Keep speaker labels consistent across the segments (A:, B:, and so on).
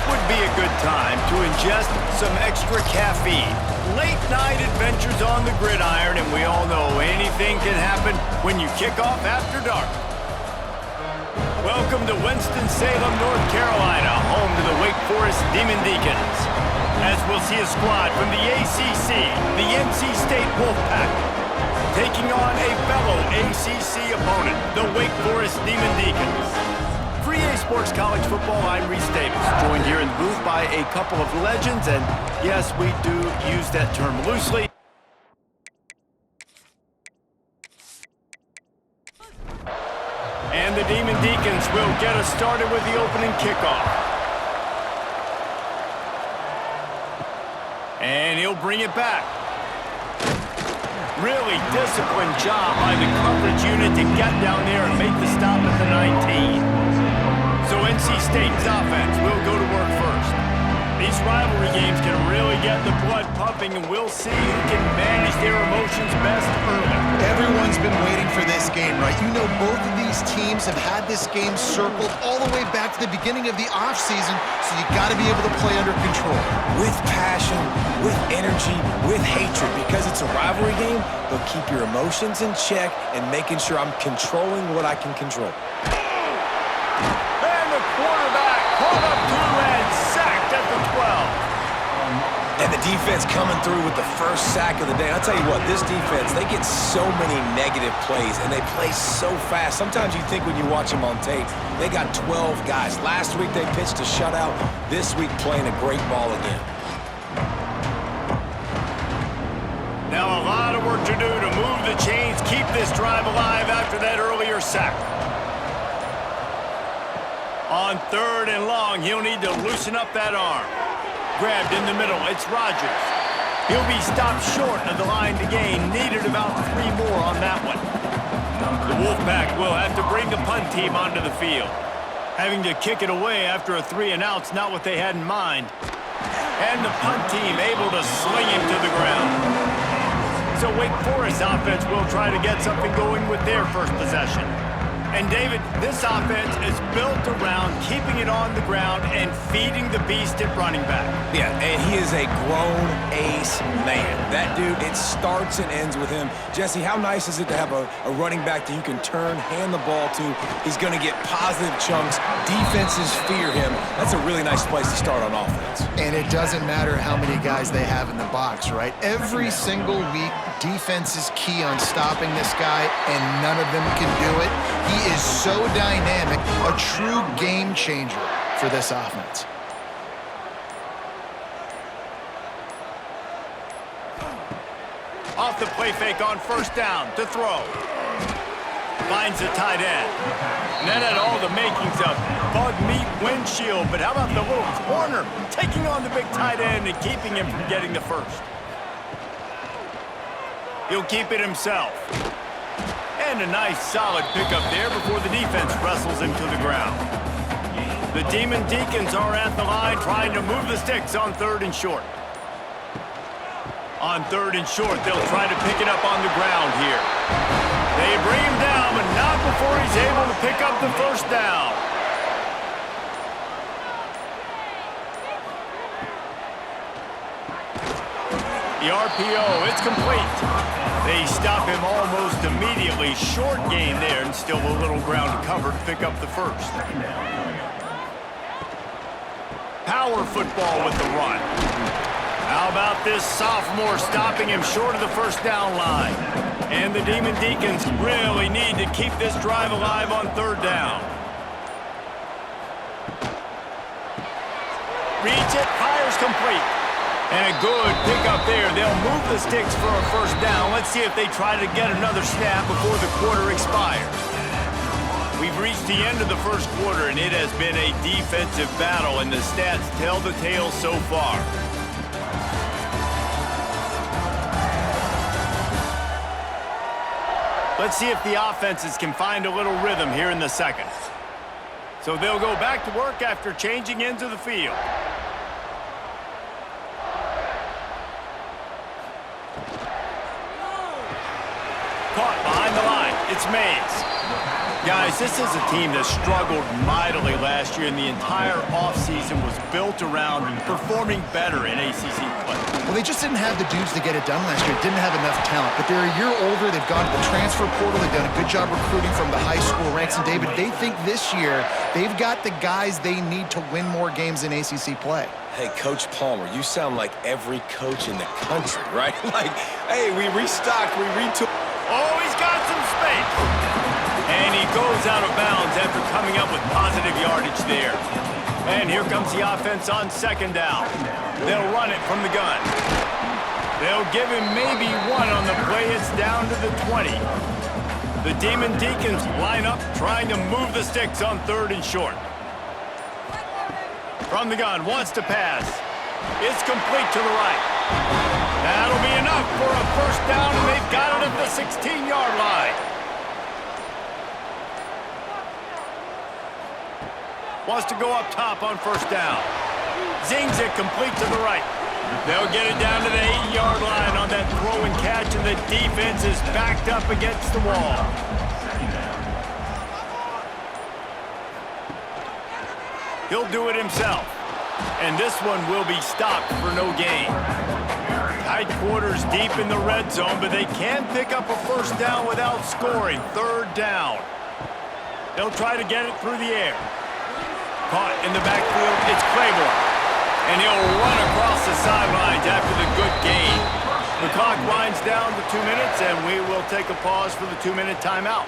A: would be a good time to ingest some extra caffeine. Late night adventures on the gridiron, and we all know anything can happen when you kick off after dark. Welcome to Winston-Salem, North Carolina, home to the Wake Forest Demon Deacons. As we'll see a squad from the ACC, the NC State Wolfpack, taking on a fellow ACC opponent, the Wake Forest Demon Deacons. For EA Sports College Football, I'm Reese Davis, joined here in the booth by a couple of legends, and yes, we do use that term loosely. And the Demon Deacons will get us started with the opening kickoff. And he'll bring it back. Really disciplined job by the coverage unit to get down there and make the stop at the 19. So NC State's offense will go to work first. These rivalry games can really get the blood pumping, and we'll see who can manage their emotions best early.
B: Everyone's been waiting for this game, right? You know, both of these teams have had this game circled all the way back to the beginning of the offseason, so you got to be able to play under control.
C: With passion, with energy, with hatred, because it's a rivalry game, they'll keep your emotions in check and making sure I'm controlling what I can control.
A: And the quarterback caught up to and sacked at the 12.
C: And the defense coming through with the first sack of the day. I'll tell you what, this defense, they get so many negative plays, and they play so fast. Sometimes you think when you watch them on tape, they got 12 guys. Last week they pitched a shutout. This week playing a great ball again.
A: Now a lot of work to do to move the chains, keep this drive alive after that earlier sack. On 3rd and long, he'll need to loosen up that arm. Grabbed in the middle, it's Rogers. He'll be stopped short of the line to gain. Needed about 3 more on that one. The Wolfpack will have to bring the punt team onto the field. Having to kick it away after a 3-and-out's not what they had in mind. And the punt team able to sling him to the ground. So Wake Forest offense will try to get something going with their first possession. And David, this offense is built around keeping it on the ground and feeding the beast at running back.
C: Yeah, and he is a grown ace man. That dude, it starts and ends with him. Jesse, how nice is it to have a running back that you can turn, hand the ball to? He's going to get positive chunks. Defenses fear him. That's a really nice place to start on offense.
B: And it doesn't matter how many guys they have in the box, right? Every single week, defense is key on stopping this guy, and none of them can do it. He is so dynamic, a true game changer for this offense.
A: Off the play fake on 1st down to throw. Finds the tight end. And that had all the makings of bug meat windshield, but how about the little corner taking on the big tight end and keeping him from getting the first? He'll keep it himself. And a nice solid pickup there before the defense wrestles him to the ground. The Demon Deacons are at the line trying to move the sticks on 3rd and short. On 3rd and short, they'll try to pick it up on the ground here. They bring him down, but not before he's able to pick up the 1st down. The RPO, it's complete. They stop him almost immediately. Short gain there, and still a little ground to cover to pick up the 1st. Power football with the run. How about this sophomore stopping him short of the 1st down line? And the Demon Deacons really need to keep this drive alive on 3rd down. Reads it, fires complete. And a good pickup there. They'll move the sticks for a 1st down. Let's see if they try to get another snap before the quarter expires. We've reached the end of the 1st quarter, and it has been a defensive battle, and the stats tell the tale so far. Let's see if the offenses can find a little rhythm here in the 2nd. So they'll go back to work after changing into the field. Caught behind the line. It's Mays. Guys, this is a team that struggled mightily last year, and the entire offseason was built around performing better in ACC play.
B: Well, they just didn't have the dudes to get it done last year. Didn't have enough talent. But they're a year older. They've gone to the transfer portal. They've done a good job recruiting from the high school ranks. And, David, they think this year they've got the guys they need to win more games in ACC play.
C: Hey, Coach Palmer, you sound like every coach in the country, right? Like, hey, we restocked, we retooled.
A: Oh, he's got some space. And he goes out of bounds after coming up with positive yardage there. And here comes the offense on second down. They'll run it from the gun. They'll give him maybe one on the play. It's down to the 20. The Demon Deacons line up, trying to move the sticks on 3rd and short. From the gun, wants to pass. It's complete to the right. That'll be enough for a first down, and they've got it at the 16-yard line. Wants to go up top on first down. Zings it complete to the right. They'll get it down to the 8-yard line on that throw and catch, and the defense is backed up against the wall. He'll do it himself. And this one will be stopped for no gain. Tight quarters deep in the red zone, but they can pick up a first down without scoring. 3rd down. They'll try to get it through the air. Caught in the backfield, it's Claiborne. And he'll run across the sidelines after the good gain. The clock winds down to 2 minutes, and we will take a pause for the 2-minute timeout.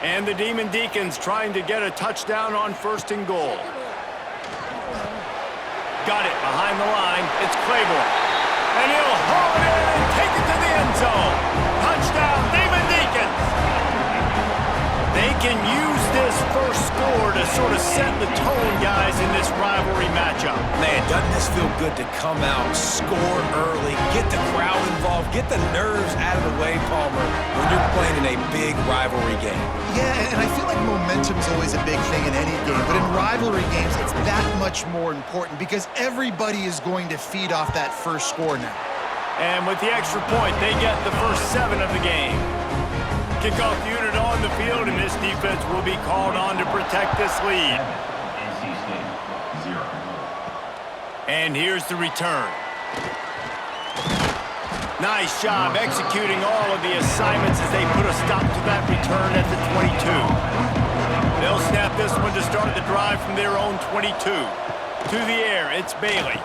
A: And the Demon Deacons trying to get a touchdown on 1st and goal. Got it behind the line. It's Claiborne. And he'll haul it in and take it to the end zone. Touchdown, Demon Deacons. They can use this first score to sort of set the tone, guys, in this rivalry matchup.
C: Man, doesn't this feel good to come out, score early, get the crowd involved, get the nerves out of the way, Palmer, when you're playing in a big rivalry game?
B: Yeah, and I feel like momentum's always a big thing in any game, but in rivalry games, it's that much more important because everybody is going to feed off that first score now.
A: And with the extra point, they get the first 7 of the game. Kickoff unit on the field, and this defense will be called on to protect this lead. And here's the return. Nice job executing all of the assignments as they put a stop to that return at the 22. They'll snap this one to start the drive from their own 22. To the air, it's Bailey.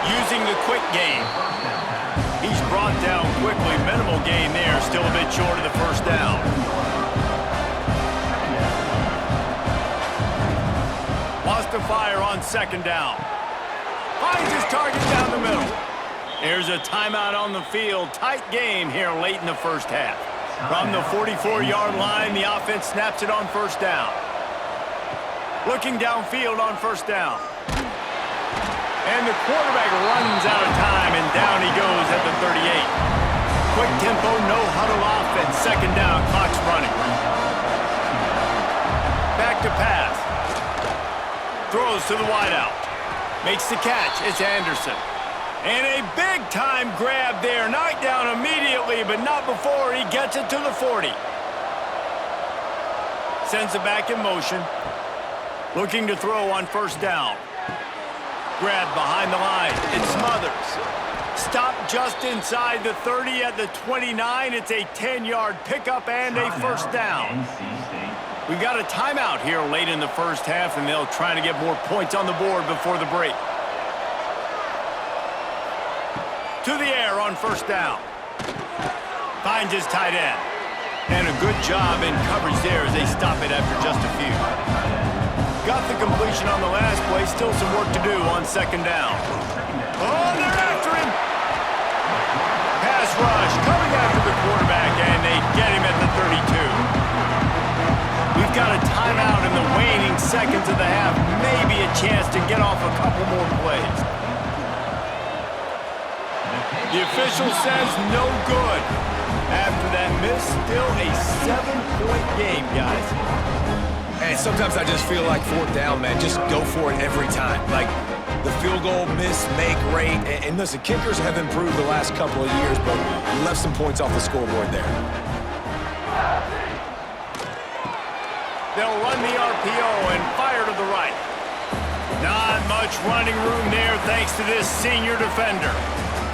A: Using the quick game. He's brought down quickly. Minimal gain there. Still a bit short of the first down. Wants to fire on second down. Finds his target down the middle. There's a timeout on the field. Tight game here late in the first half. From the 44-yard line, the offense snaps it on first down. Looking downfield on first down. And the quarterback runs out of time, and down he goes at the 38. Quick tempo, no huddle offense. Second down, clock's running. Back to pass. Throws to the wideout. Makes the catch. It's Anderson. And a big-time grab there. Knocked down immediately, but not before he gets it to the 40. Sends it back in motion. Looking to throw on first down. Grab behind the line. It smothers. Stop just inside the 30 at the 29. It's a 10-yard pickup and a first down. We've got a timeout here late in the first half, and they'll try to get more points on the board before the break. To the air on first down. Finds his tight end. And a good job in coverage there as they stop it after just a few. Got the completion on the last play. Still some work to do on second down. Oh, they're after him. Pass rush coming after the quarterback, and they get him at the 32. We've got a timeout in the waning seconds of the half. Maybe a chance to get off a couple more plays. The official says no good. After that miss, still a 7-point game, guys.
C: And sometimes I just feel like fourth down, man, just go for it every time. Like the field goal miss, make rate. And listen, kickers have improved the last couple of years, but left some points off the scoreboard there.
A: They'll run the RPO and fire to the right. Not much running room there thanks to this senior defender.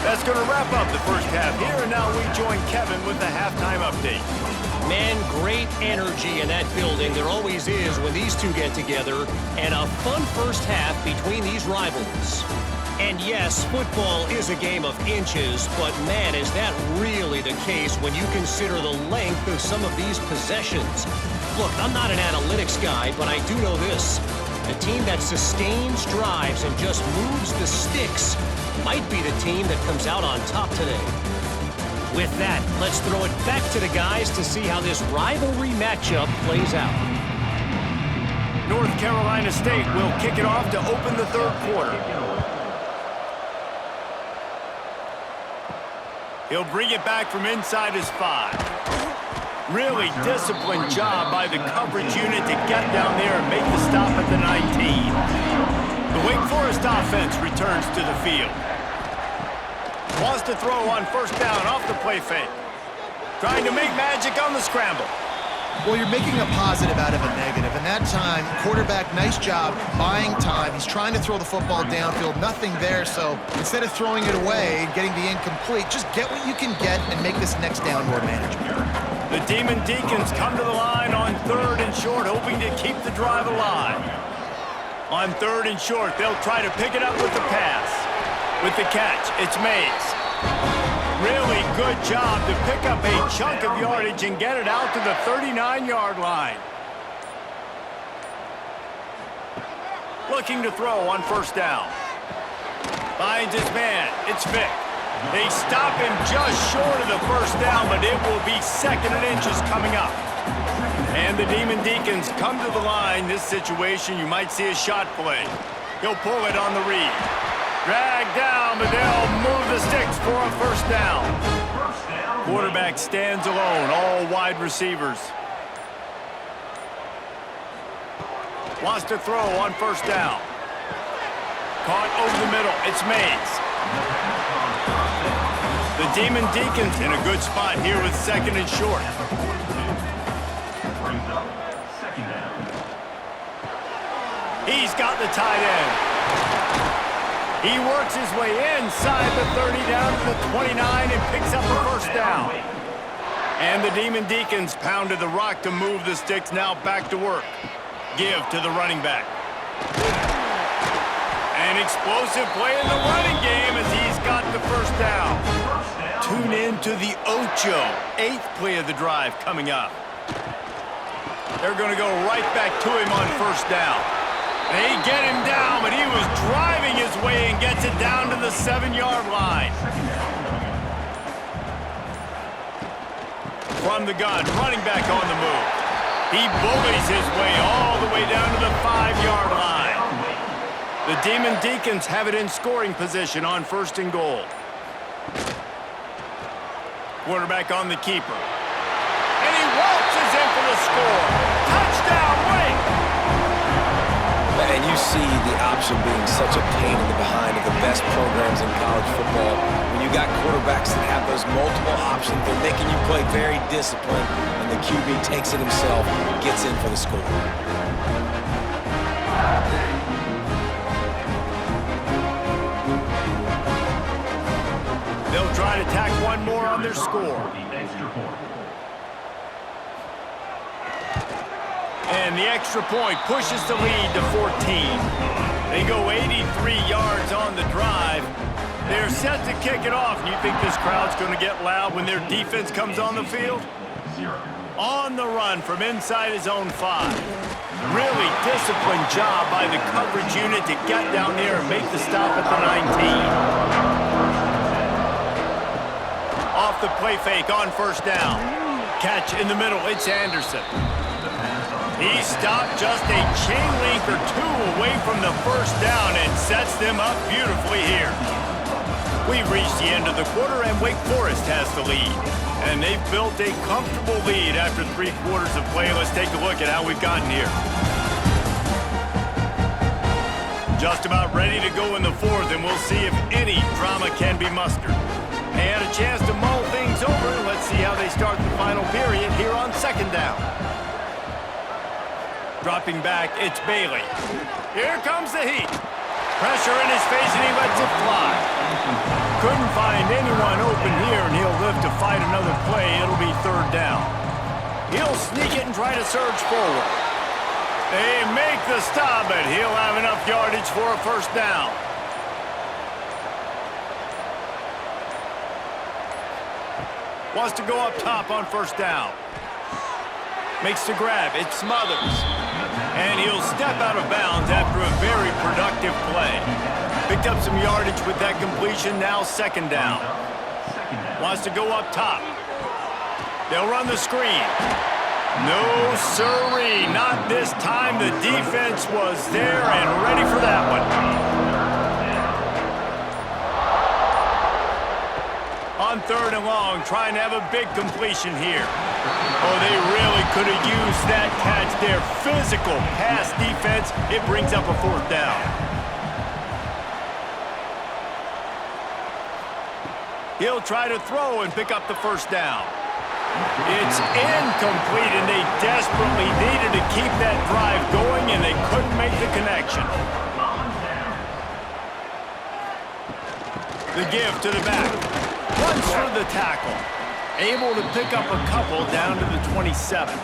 A: That's going to wrap up the first half here, and now we join Kevin with the halftime update.
D: Man, great energy in that building. There always is when these two get together, and a fun first half between these rivals. And yes, football is a game of inches, but man, is that really the case when you consider the length of some of these possessions. Look, I'm not an analytics guy, but I do know this. The team that sustains drives and just moves the sticks might be the team that comes out on top today. With that, let's throw it back to the guys to see how this rivalry matchup plays out.
A: North Carolina State will kick it off to open the third quarter. He'll bring it back from inside his 5. Really disciplined job by the coverage unit to get down there and make the stop at the 19. The Wake Forest offense returns to the field. Wants to throw on first down off the play fake. Trying to make magic on the scramble.
B: Well, you're making a positive out of a negative, and that time, quarterback, nice job buying time. He's trying to throw the football downfield, nothing there, so instead of throwing it away and getting the incomplete, just get what you can get and make this next down more manageable.
A: The Demon Deacons come to the line on 3rd and short, hoping to keep the drive alive. On 3rd and short, they'll try to pick it up with the pass. With the catch, it's Mays. Really good job to pick up a chunk of yardage and get it out to the 39-yard line. Looking to throw on first down. Finds his man. It's Vick. They stop him just short of the first down, but it will be 2nd and inches coming up. And the Demon Deacons come to the line. This situation, you might see a shot play. He'll pull it on the read. Drag down, but they'll move the sticks for a first down. Quarterback stands alone, all wide receivers. Wants to throw on first down. Caught over the middle, it's Mays. The Demon Deacons in a good spot here with 2nd and short. He's got the tight end. He works his way inside the 30 down to the 29 and picks up a first down. And the Demon Deacons pounded the rock to move the sticks, now back to work. Give to the running back. An explosive play in the running game as he's got the first down. Tune in to the Ocho, 8th play of the drive coming up. They're going to go right back to him on first down. They get him down, but he was driving his way and gets it down to the 7-yard line. From the gun, running back on the move. He bullies his way all the way down to the 5-yard line. The Demon Deacons have it in scoring position on 1st and goal. Quarterback on the keeper. And he waltzes in for the score. Touchdown, Wake!
C: And you see the option being such a pain in the behind of the best programs in college football. When you got quarterbacks that have those multiple options, they're making you play very disciplined, and the QB takes it himself, gets in for the score.
A: They'll try to tack one more on their score. And the extra point pushes the lead to 14. They go 83 yards on the drive. They're set to kick it off. You think this crowd's going to get loud when their defense comes on the field? On the run from inside his own 5. Really disciplined job by the coverage unit to get down there and make the stop at the 19. Off the play fake on first down. Catch in the middle, it's Anderson. He stopped just a chain link or 2 away from the first down and sets them up beautifully here. We've reached the end of the quarter and Wake Forest has the lead. And they've built a comfortable lead after 3 quarters of play. Let's take a look at how we've gotten here. Just about ready to go in the 4th, and we'll see if any drama can be mustered. They had a chance to mull things over. Let's see how they start the final period here on 2nd down. Dropping back, it's Bailey. Here comes the heat. Pressure in his face, and he lets it fly. Couldn't find anyone open here, and he'll live to fight another play. It'll be third down. He'll sneak it and try to surge forward. They make the stop, but he'll have enough yardage for a first down. Wants to go up top on first down. Makes the grab. It's Smothers. And he'll step out of bounds after a very productive play. Picked up some yardage with that completion. Now second down. Wants to go up top. They'll run the screen. No siree. Not this time. The defense was there and ready for that one. On third and long, trying to have a big completion here. Oh, they really could have used that catch there. Physical pass defense. It brings up a fourth down. He'll try to throw and pick up the first down. It's incomplete, and they desperately needed to keep that drive going, and they couldn't make the connection. The give to the back. Runs through the tackle. Able to pick up a couple down to the 27.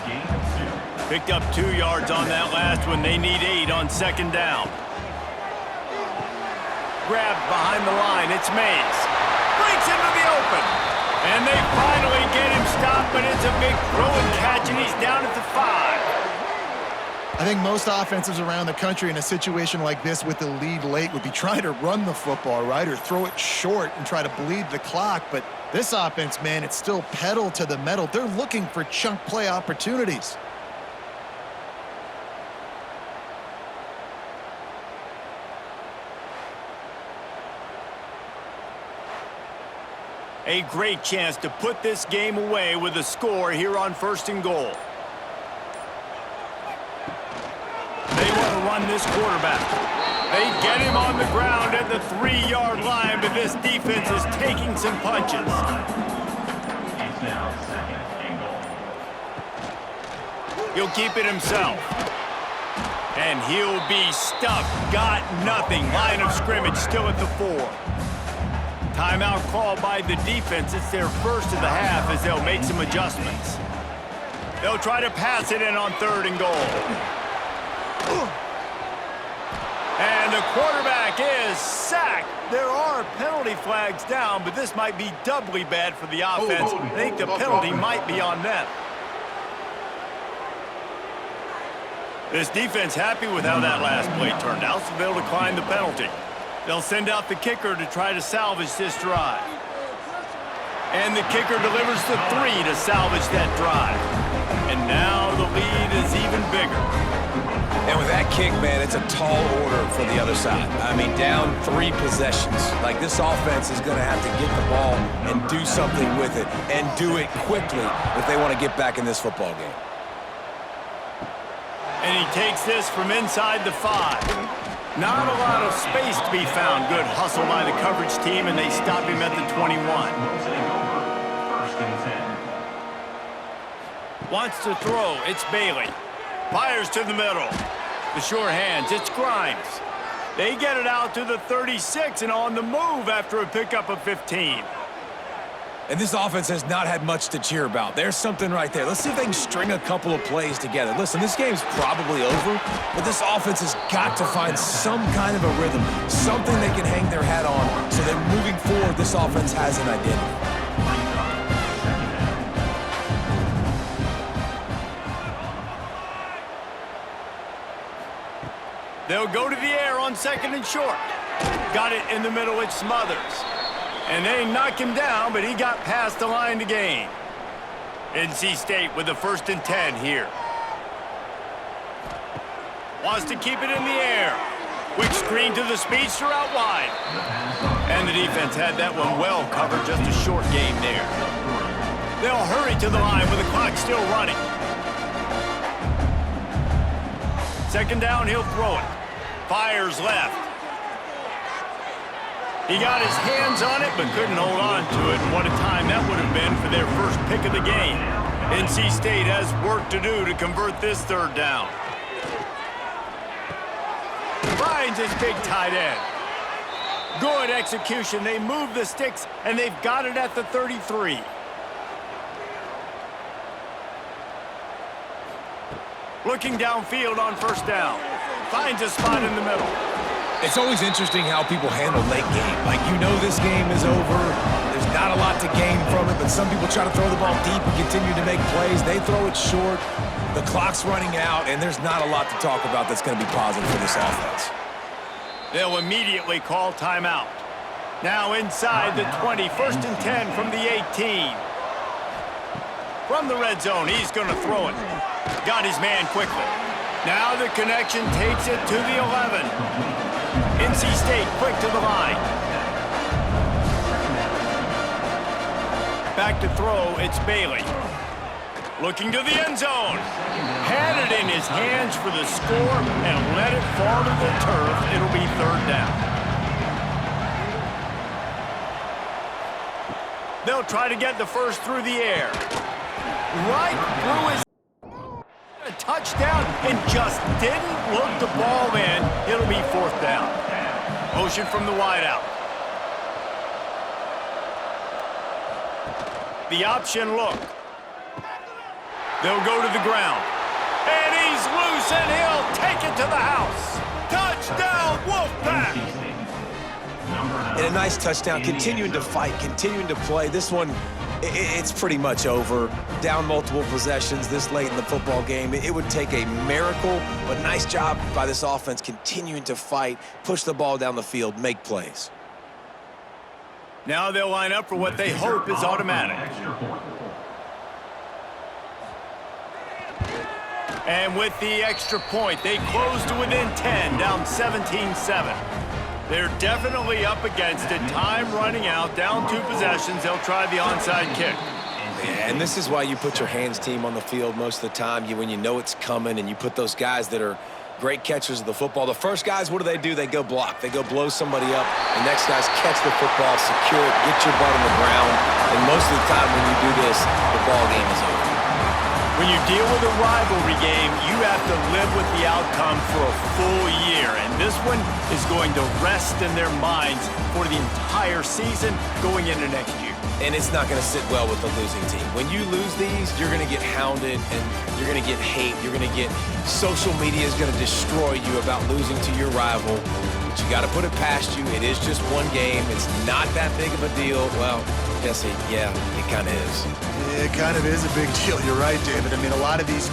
A: Picked up 2 yards on that last one. They need 8 on second down. Grabbed behind the line. It's Mays. Breaks into the open. And they finally get him stopped, but it's a big throw and catch, and he's down at the 5.
B: I think most offenses around the country in a situation like this with the lead late would be trying to run the football, right, or throw it short and try to bleed the clock. But this offense, man, it's still pedal to the metal. They're looking for chunk play opportunities.
A: A great chance to put this game away with a score here on first and goal. They want to run this quarterback. They get him on the ground at the 3-yard line, but this defense is taking some punches. He'll keep it himself. And he'll be stuffed. Got nothing. Line of scrimmage still at the 4. Timeout called by the defense. It's their first of the half as they'll make some adjustments. They'll try to pass it in on third and goal. And the quarterback is sacked. There are penalty flags down, but this might be doubly bad for the offense. I think the penalty might be on them. This defense happy with how that last play turned out, so they'll decline the penalty. They'll send out the kicker to try to salvage this drive. And the kicker delivers the 3 to salvage that drive. And now the lead is even bigger.
C: And with that kick, man, it's a tall order for the other side. I mean, down 3 possessions. Like, this offense is going to have to get the ball and do something with it, and do it quickly if they want to get back in this football game.
A: And he takes this from inside the 5. Not a lot of space to be found. Good hustle by the coverage team, and they stop him at the 21. Wants to throw. It's Bailey. Fires to the middle. The sure hands. It's Grimes. They get it out to the 36 and on the move after a pickup of 15.
C: And this offense has not had much to cheer about. There's something right there. Let's see if they can string a couple of plays together. Listen, this game's probably over, but this offense has got to find some kind of a rhythm, something they can hang their hat on so that moving forward, this offense has an identity.
A: They'll go to the air on second and short. Got it in the middle. It's Smothers. And they knock him down, but he got past the line to gain. NC State with the 1st and 10 here. Wants to keep it in the air. Quick screen to the speedster out wide. And the defense had that one well covered. Just a short game there. They'll hurry to the line with the clock still running. Second down, he'll throw it. Fires left. He got his hands on it, but couldn't hold on to it. And what a time that would have been for their first pick of the game. NC State has work to do to convert this third down. finds his big tight end. Good execution. They move the sticks, and they've got it at the 33. Looking downfield on first down. Finds a spot in the middle.
C: It's always interesting how people handle late game. Like, you know this game is over. There's not a lot to gain from it, but some people try to throw the ball deep and continue to make plays. They throw it short. The clock's running out, and there's not a lot to talk about that's going to be positive for this offense.
A: They'll immediately call timeout. Now inside the 20, 1st and 10 from the 18. From the red zone, he's going to throw it. Got his man quickly. Now the connection takes it to the 11. NC State quick to the line. Back to throw, it's Bailey. Looking to the end zone. Had it in his hands for the score and let it fall to the turf. It'll be 3rd down. They'll try to get the first through the air. Right through his a touchdown and just didn't look the ball in. It'll be 4th down. Motion from the wideout. The option look. They'll go to the ground. And he's loose, and he'll take it to the house. Touchdown, Wolfpack!
C: And a nice touchdown, continuing to fight, continuing to play. This one, it's pretty much over. Down multiple possessions this late in the football game. It would take a miracle, but nice job by this offense continuing to fight, push the ball down the field, make plays.
A: Now they'll line up for what they hope is automatic. And with the extra point, they close to within 10, down 17-7. They're definitely up against it. Time running out, down 2 possessions. They'll try the onside kick.
C: Yeah, and this is why you put your hands team on the field most of the time. When you know it's coming, and you put those guys that are great catchers of the football. The first guys, what do? They go block. They go blow somebody up. The next guys catch the football, secure it, get your butt on the ground. And most of the time when you do this, the ball game is over.
A: When you deal with a rivalry game, you have to live with the outcome for a full year. And this one is going to rest in their minds for the entire season going into next year.
C: And it's not going to sit well with the losing team. When you lose these, you're going to get hounded and you're going to get hate. You're going to get social media is going to destroy you about losing to your rival. But you got to put it past you. It is just one game. It's not that big of a deal. Well, Jesse, yeah, it kind of is.
B: It kind of is a big deal. You're right, David. I mean, a lot of these